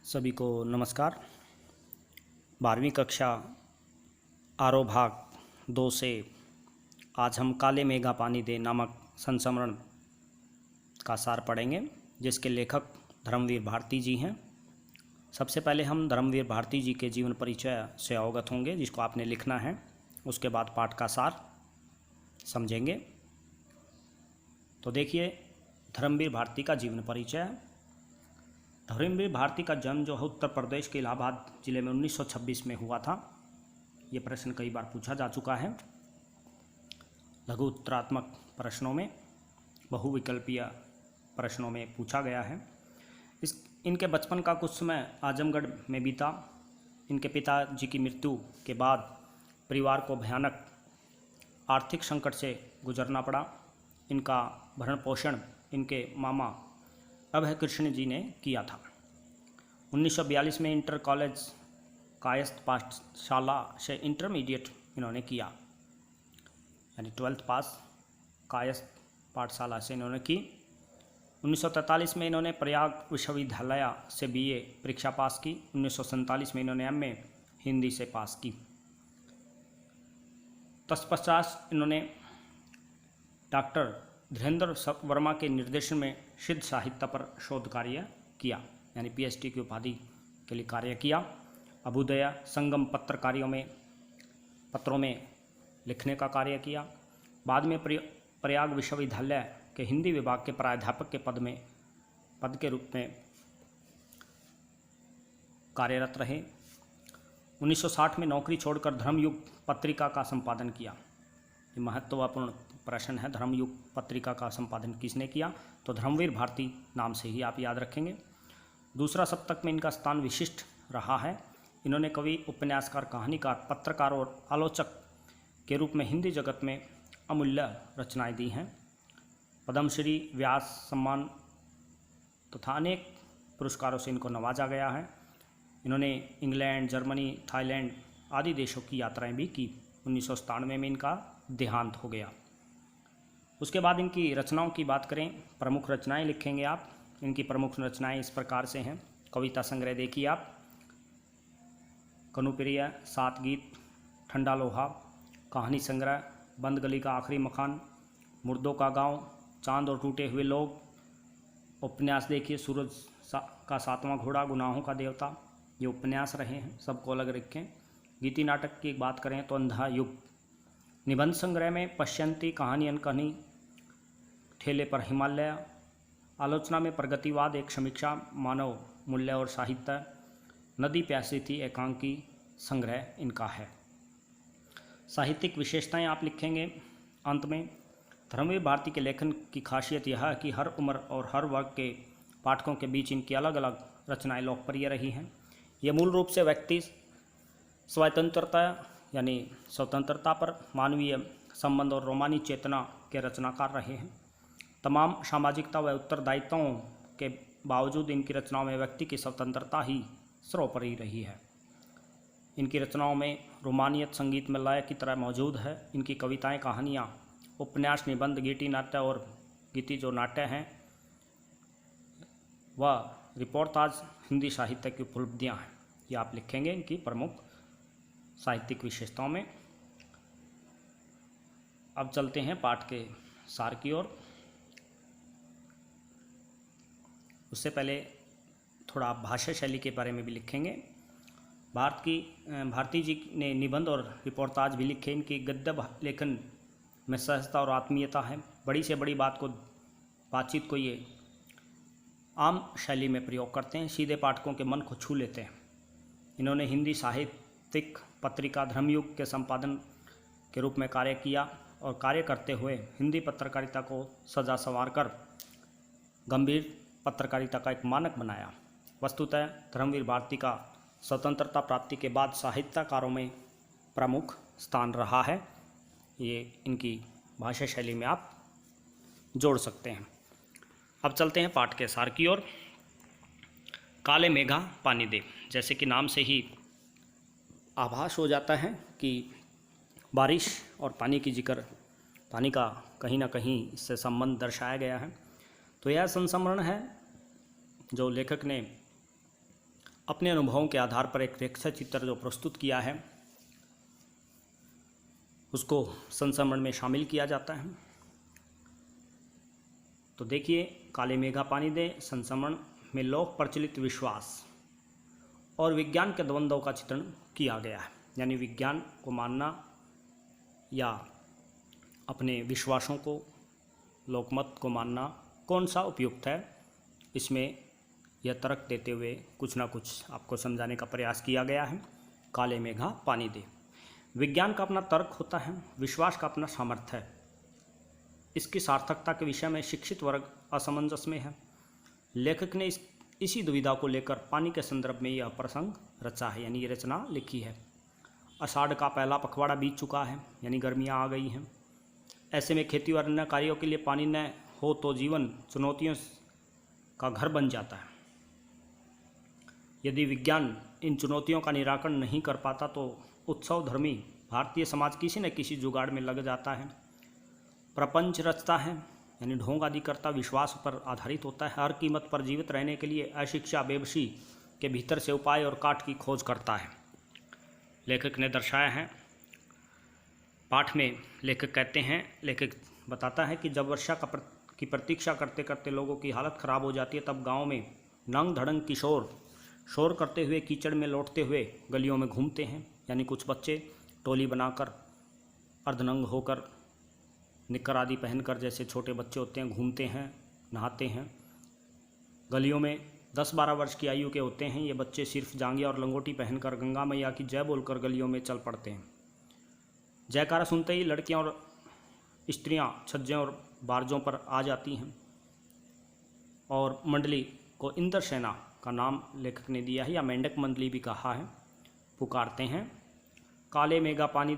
सभी को नमस्कार। 12वीं कक्षा आरो भाग 2 से आज हम काले मेघा पानी दे नामक संस्मरण का सार पढ़ेंगे, जिसके लेखक धर्मवीर भारती जी हैं। सबसे पहले हम धर्मवीर भारती जी के जीवन परिचय से अवगत होंगे, जिसको आपने लिखना है। उसके बाद पाठ का सार समझेंगे। तो देखिए, धर्मवीर भारती का जीवन परिचय। धर्मवीर भारती का जन्म जो है उत्तर प्रदेश के इलाहाबाद जिले में 1926 में हुआ था। ये प्रश्न कई बार पूछा जा चुका है लघु उत्तरात्मक प्रश्नों में, बहुविकल्पीय प्रश्नों में पूछा गया है। इनके बचपन का कुछ समय आजमगढ़ में बीता। इनके पिताजी की मृत्यु के बाद परिवार को भयानक आर्थिक संकट से गुजरना पड़ा। इनका भरण पोषण इनके मामा अभय कृष्ण जी ने किया था। 1942 में इंटर कॉलेज कायस्थ पाठशाला से इंटरमीडिएट इन्होंने किया, यानी 12th पास कायस्थ पाठशाला से इन्होंने की। 1943 में इन्होंने प्रयाग विश्वविद्यालय से BA परीक्षा पास की। 1947 में इन्होंने MA हिंदी से पास की। तत्पश्चात इन्होंने डॉक्टर धीरेन्द्र वर्मा के निर्देशन में सिद्ध साहित्य पर शोध कार्य किया, यानी PhD की उपाधि के लिए कार्य किया। अभ्युदय संगम पत्रों में लिखने का कार्य किया। बाद में प्रयाग विश्वविद्यालय के हिंदी विभाग के प्राध्यापक के पद के रूप में कार्यरत रहे। 1960 में नौकरी छोड़कर धर्मयुग पत्रिका का संपादन किया। ये महत्वपूर्ण प्रश्न है, धर्मयुग पत्रिका का संपादन किसने किया? तो धर्मवीर भारती नाम से ही आप याद रखेंगे। दूसरा शतक में इनका स्थान विशिष्ट रहा है। इन्होंने कवि, उपन्यासकार, कहानीकार, पत्रकार और आलोचक के रूप में हिंदी जगत में अमूल्य रचनाएं दी हैं। पद्मश्री, व्यास सम्मान तथा अनेक पुरस्कारों से इनको नवाजा गया है। इन्होंने इंग्लैंड, जर्मनी, थाईलैंड आदि देशों की यात्राएं भी की। 1997 में इनका देहांत हो गया। उसके बाद इनकी रचनाओं की बात करें, प्रमुख रचनाएं लिखेंगे आप। इनकी प्रमुख रचनाएं इस प्रकार से हैं। कविता संग्रह देखिए आप, कनुप्रिय, 7 गीत, ठंडा लोहा, कहानी संग्रह, बंद गली का आखिरी मकान, मुर्दों का गांव, चांद और टूटे हुए लोग। उपन्यास देखिए, सूरज का 7वां घोड़ा, गुनाहों का देवता। ये उपन्यास रहे हैं, सबको अलग रखें। गीति नाटक की बात करें तो अंधा युग। निबंध संग्रह में पश्यंती, कहानी अनकहानी, ठेले पर हिमालय। आलोचना में प्रगतिवाद, एक समीक्षा, मानव मूल्य और साहित्य। नदी प्यासी थी, एकांकी संग्रह इनका है। साहित्यिक विशेषताएं आप लिखेंगे अंत में। धर्मवीर भारती के लेखन की खासियत यह है कि हर उम्र और हर वर्ग के पाठकों के बीच इनकी अलग अलग रचनाएं लोकप्रिय रही हैं। ये मूल रूप से व्यक्ति स्वतंत्रता यानी स्वतंत्रता पर, मानवीय संबंध और रोमानी चेतना के रचनाकार रहे हैं। तमाम सामाजिकता व उत्तरदायित्वों के बावजूद इनकी रचनाओं में व्यक्ति की स्वतंत्रता ही सर्वोपरि रही है। इनकी रचनाओं में रोमानियत संगीत में लय की तरह मौजूद है। इनकी कविताएं, कहानियाँ, उपन्यास, निबंध, गीति नाट्य और गीति जो नाट्य हैं वह रिपोर्टाज हिंदी साहित्य की उपलब्धियाँ हैं। ये आप लिखेंगे इनकी प्रमुख साहित्यिक विशेषताओं में। अब चलते हैं पाठ के सार की ओर। उससे पहले थोड़ा भाषा शैली के बारे में भी लिखेंगे। भारती जी ने निबंध और रिपोर्टाज भी लिखे। इनकी गद्य लेखन में सहजता और आत्मीयता है। बड़ी से बड़ी बातचीत को ये आम शैली में प्रयोग करते हैं, सीधे पाठकों के मन को छू लेते हैं। इन्होंने हिंदी साहित्यिक पत्रिका धर्मयुग के संपादन के रूप में कार्य किया और कार्य करते हुए हिंदी पत्रकारिता को सजा संवार कर गंभीर पत्रकारिता का एक मानक बनाया। वस्तुतः धर्मवीर भारती का स्वतंत्रता प्राप्ति के बाद साहित्यकारों में प्रमुख स्थान रहा है। ये इनकी भाषा शैली में आप जोड़ सकते हैं। अब चलते हैं पाठ के सार की ओर। काले मेघा पानी दे, जैसे कि नाम से ही आभास हो जाता है कि बारिश और पानी की जिक्र, पानी का कहीं ना कहीं इससे संबंध दर्शाया गया है। तो यह संस्मरण है जो लेखक ने अपने अनुभवों के आधार पर एक रेखा चित्र जो प्रस्तुत किया है उसको संस्मरण में शामिल किया जाता है। तो देखिए, काले मेघा पानी दे संस्मरण में लोक प्रचलित विश्वास और विज्ञान के द्वंद्व का चित्रण किया गया है। यानी विज्ञान को मानना या अपने विश्वासों को, लोकमत को मानना कौन सा उपयुक्त है, इसमें यह तर्क देते हुए कुछ ना कुछ आपको समझाने का प्रयास किया गया है। काले मेघा पानी दे। विज्ञान का अपना तर्क होता है, विश्वास का अपना सामर्थ्य है। इसकी सार्थकता के विषय में शिक्षित वर्ग असमंजस में है। लेखक ने इसी दुविधा को लेकर पानी के संदर्भ में यह प्रसंग रचा है, यानी ये रचना लिखी है। आषाढ़ का पहला पखवाड़ा बीत चुका है, यानी गर्मियाँ आ गई हैं। ऐसे में खेती और अन्य कार्यों के लिए पानी न हो तो जीवन चुनौतियों का घर बन जाता है। यदि विज्ञान इन चुनौतियों का निराकरण नहीं कर पाता तो उत्सव धर्मी भारतीय समाज किसी न किसी जुगाड़ में लग जाता है, प्रपंच रचता है, यानी ढोंग आदि करता विश्वास पर आधारित होता है। हर कीमत पर जीवित रहने के लिए अशिक्षा बेबसी के भीतर से उपाय और काट की खोज करता है। लेखक ने दर्शाया है, पाठ में लेखक कहते हैं, लेखक बताता है कि जब वर्षा की प्रतीक्षा करते करते लोगों की हालत ख़राब हो जाती है, तब गांव में नंग धड़ंग किशोर शोर करते हुए कीचड़ में लौटते हुए गलियों में घूमते हैं। यानी कुछ बच्चे टोली बनाकर अर्धनंग होकर निक्कर आदि पहनकर, जैसे छोटे बच्चे होते हैं, घूमते हैं, नहाते हैं। गलियों में 10-12 वर्ष की आयु के होते हैं ये बच्चे। सिर्फ जांघिया और लंगोटी पहनकर गंगा मैया की जय बोलकर गलियों में चल पड़ते हैं। जयकारा सुनते ही लड़कियां और स्त्रियां छज्जों और बारजों पर आ जाती हैं और मंडली को इंद्र सेना का नाम लेखक ने दिया है, या मेंढक मंडली भी कहा है, पुकारते हैं। काले मेघा पानी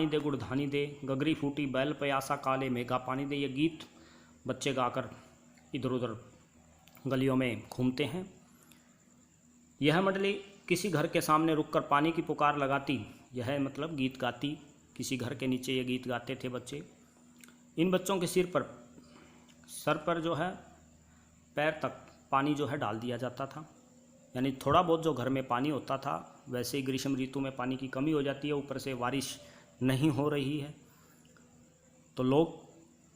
दे गुड़ धानी दे, गगरी फूटी बैल प्यासा काले मेघा पानी दे। ये गीत बच्चे गाकर इधर उधर गलियों में घूमते हैं। यह मंडली किसी घर के सामने रुककर पानी की पुकार लगाती, यह मतलब गीत गाती। किसी घर के नीचे ये गीत गाते थे बच्चे। इन बच्चों के सर पर जो है पैर तक पानी जो है डाल दिया जाता था। यानी थोड़ा बहुत जो घर में पानी होता था, वैसे ही ग्रीष्म ऋतु में पानी की कमी हो जाती है, ऊपर से बारिश नहीं हो रही है, तो लोग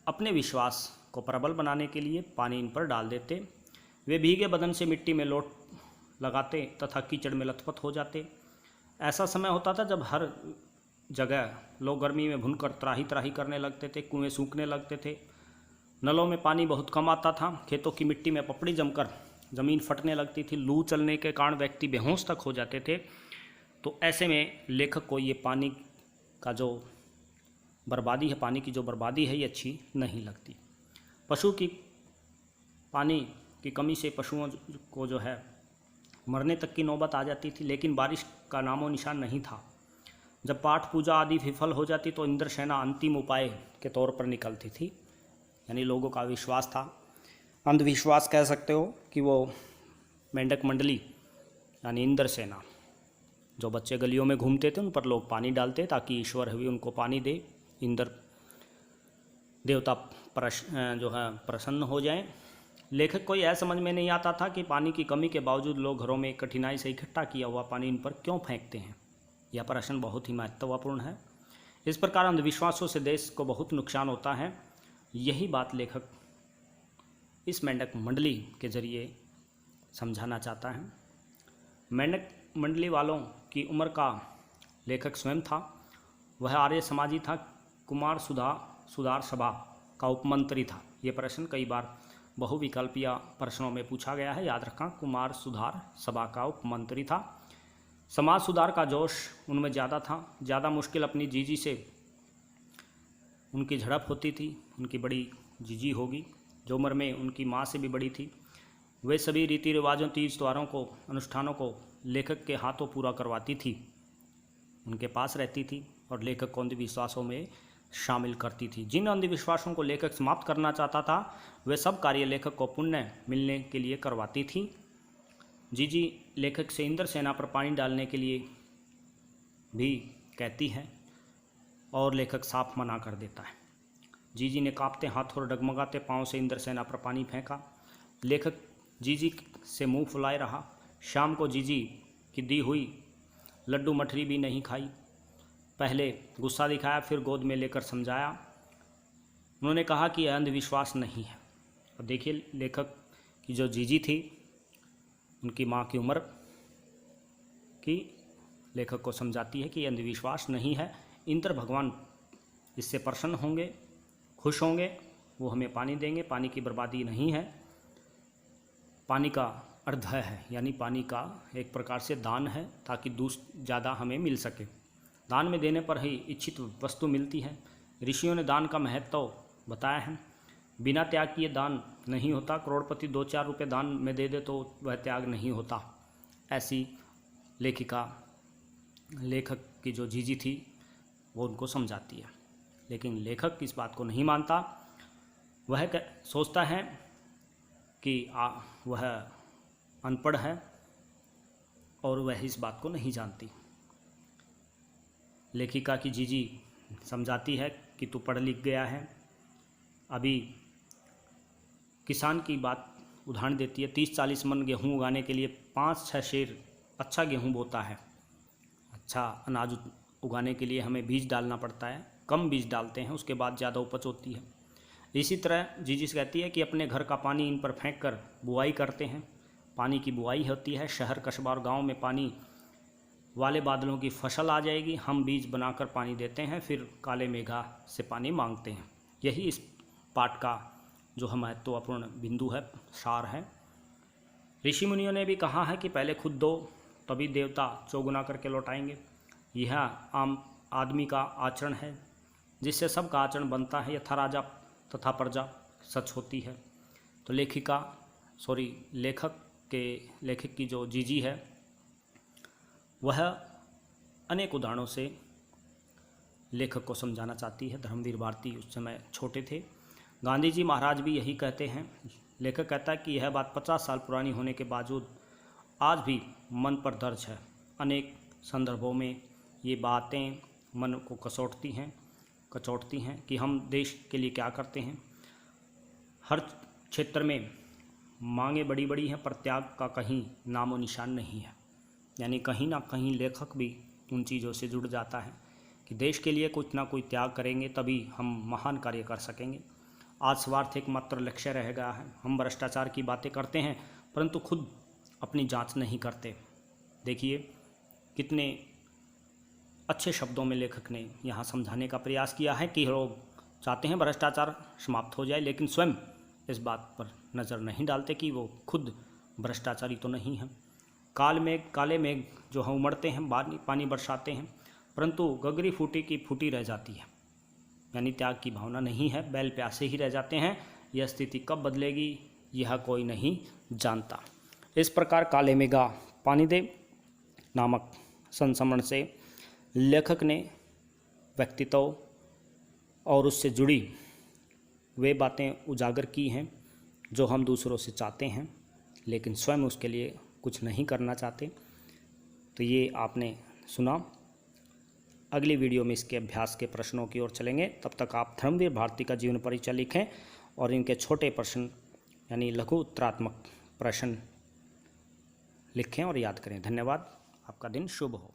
अपने विश्वास को प्रबल बनाने के लिए पानी इन पर डाल देते। वे भीगे बदन से मिट्टी में लोट लगाते तथा कीचड़ में लथपथ हो जाते। ऐसा समय होता था जब हर जगह लोग गर्मी में भुनकर त्राही त्राही करने लगते थे, कुएं सूखने लगते थे, नलों में पानी बहुत कम आता था, खेतों की मिट्टी में पपड़ी जमकर ज़मीन फटने लगती थी, लू चलने के कारण व्यक्ति बेहोश तक हो जाते थे। तो ऐसे में लेखक को ये पानी का जो बर्बादी है, पानी की जो बर्बादी है, ये अच्छी नहीं लगती। पानी की कमी से पशुओं को जो है मरने तक की नौबत आ जाती थी, लेकिन बारिश का नामो निशान नहीं था। जब पाठ पूजा आदि विफल हो जाती तो इंद्र सेना अंतिम उपाय के तौर पर निकलती थी। यानी लोगों का विश्वास था, अंधविश्वास कह सकते हो, कि वो मेंढक मंडली यानी इंद्र सेना, जो बच्चे गलियों में घूमते थे, उन पर लोग पानी डालते ताकि ईश्वर भी उनको पानी दे, इंद्र देवता जो है प्रसन्न हो जाएं। लेखक को यह समझ में नहीं आता था कि पानी की कमी के बावजूद लोग घरों में कठिनाई से इकट्ठा किया हुआ पानी इन पर क्यों फेंकते हैं। यह प्रश्न बहुत ही महत्वपूर्ण है। इस प्रकार अंधविश्वासों से देश को बहुत नुकसान होता है। यही बात लेखक इस मेंढक मंडली के जरिए समझाना चाहता है। मेंढक मंडली वालों की उम्र का लेखक स्वयं था। वह आर्य समाजी था। कुमार सुधार सभा का उपमंत्री था। ये प्रश्न कई बार बहुविकल्पीय प्रश्नों में पूछा गया है, याद रखना। कुमार सुधार सभा का उपमंत्री था। समाज सुधार का जोश उनमें ज़्यादा था। ज़्यादा मुश्किल अपनी जीजी से उनकी झड़प होती थी। उनकी बड़ी जीजी होगी जो उम्र में उनकी माँ से भी बड़ी थी। वे सभी रीति रिवाजों, तीज त्योहारों को, अनुष्ठानों को लेखक के हाथों पूरा करवाती थी, उनके पास रहती थी और लेखक को अंधविश्वासों में शामिल करती थी। जिन अंधविश्वासों को लेखक समाप्त करना चाहता था वे सब कार्य लेखक को पुण्य मिलने के लिए करवाती थी। जीजी लेखक से इंद्र सेना पर पानी डालने के लिए भी कहती है और लेखक साफ मना कर देता है। जीजी ने कांपते हाथ और डगमगाते पांव से इंद्र सेना पर पानी फेंका। लेखक जीजी से मुंह फुलाए रहा। शाम को जीजी की दी हुई लड्डू मठरी भी नहीं खाई। पहले गुस्सा दिखाया, फिर गोद में लेकर समझाया। उन्होंने कहा कि यह अंधविश्वास नहीं है। और देखिए लेखक की जो जीजी थी, उनकी माँ की उम्र की लेखक को समझाती है कि यह अंधविश्वास नहीं है, इंद्र भगवान इससे प्रसन्न होंगे, खुश होंगे, वो हमें पानी देंगे। पानी की बर्बादी नहीं है, पानी का अर्ध है, यानी पानी का एक प्रकार से दान है, ताकि दूसरा ज़्यादा हमें मिल सके। दान में देने पर ही इच्छित वस्तु मिलती है। ऋषियों ने दान का महत्व बताया है। बिना त्याग किए दान नहीं होता। करोड़पति 2-4 रुपये दान में दे दे तो वह त्याग नहीं होता। ऐसी लेखक की जो जीजी थी वो उनको समझाती है। लेकिन लेखक इस बात को नहीं मानता। वह सोचता है कि वह अनपढ़ है और वह इस बात को नहीं जानती। लेखिका की जीजी समझाती है कि तू पढ़ लिख गया है। अभी किसान की बात उदाहरण देती है। 30-40 मन गेहूँ उगाने के लिए 5-6 शेर अच्छा गेहूँ बोता है। अच्छा अनाज उगाने के लिए हमें बीज डालना पड़ता है, कम बीज डालते हैं, उसके बाद ज़्यादा उपज होती है। इसी तरह जीजी से कहती है कि अपने घर का पानी इन पर फेंक कर बुआई करते हैं। पानी की बुआई होती है। शहर कस्बा और गाँव में पानी वाले बादलों की फसल आ जाएगी, हम बीज बनाकर पानी देते हैं, फिर काले मेघा से पानी मांगते हैं। यही इस पाठ का जो महत्वपूर्ण बिंदु है, सार है। ऋषि मुनियों ने भी कहा है कि पहले खुद दो, तभी देवता चौगुना करके लौटाएंगे। यह आम आदमी का आचरण है, जिससे सबका आचरण बनता है। यथा राजा तथा प्रजा सच होती है। तो लेखक की जो जीजी है वह अनेक उदाहरणों से लेखक को समझाना चाहती है। धर्मवीर भारती उस समय छोटे थे। गांधी जी महाराज भी यही कहते हैं। लेखक कहता है कि यह बात 50 साल पुरानी होने के बावजूद आज भी मन पर दर्ज है। अनेक संदर्भों में ये बातें मन को कचोटती हैं कि हम देश के लिए क्या करते हैं। हर क्षेत्र में मांगें बड़ी बड़ी हैं, पर त्याग का कहीं नामो निशान नहीं है। यानी कहीं ना कहीं लेखक भी उन चीज़ों से जुड़ जाता है कि देश के लिए कुछ ना कोई त्याग करेंगे तभी हम महान कार्य कर सकेंगे। आज स्वार्थ एकमात्र लक्ष्य रह गया है। हम भ्रष्टाचार की बातें करते हैं, परंतु खुद अपनी जांच नहीं करते। देखिए कितने अच्छे शब्दों में लेखक ने यहाँ समझाने का प्रयास किया है कि लोग चाहते हैं भ्रष्टाचार समाप्त हो जाए, लेकिन स्वयं इस बात पर नज़र नहीं डालते कि वो खुद भ्रष्टाचारी तो नहीं है। काले मेघ जो है उमड़ते हैं, पानी बरसाते हैं, परंतु गगरी फूटी की फूटी रह जाती है। यानी त्याग की भावना नहीं है, बैल प्यासे ही रह जाते हैं। यह स्थिति कब बदलेगी यह कोई नहीं जानता। इस प्रकार काले मेघा पानी दे नामक संस्मरण से लेखक ने व्यक्तित्व और उससे जुड़ी वे बातें उजागर की हैं जो हम दूसरों से चाहते हैं, लेकिन स्वयं उसके लिए कुछ नहीं करना चाहते। तो ये आपने सुना। अगली वीडियो में इसके अभ्यास के प्रश्नों की ओर चलेंगे। तब तक आप धर्मवीर भारती का जीवन परिचय लिखें और इनके छोटे प्रश्न यानी लघु उत्तरात्मक प्रश्न लिखें और याद करें। धन्यवाद। आपका दिन शुभ हो।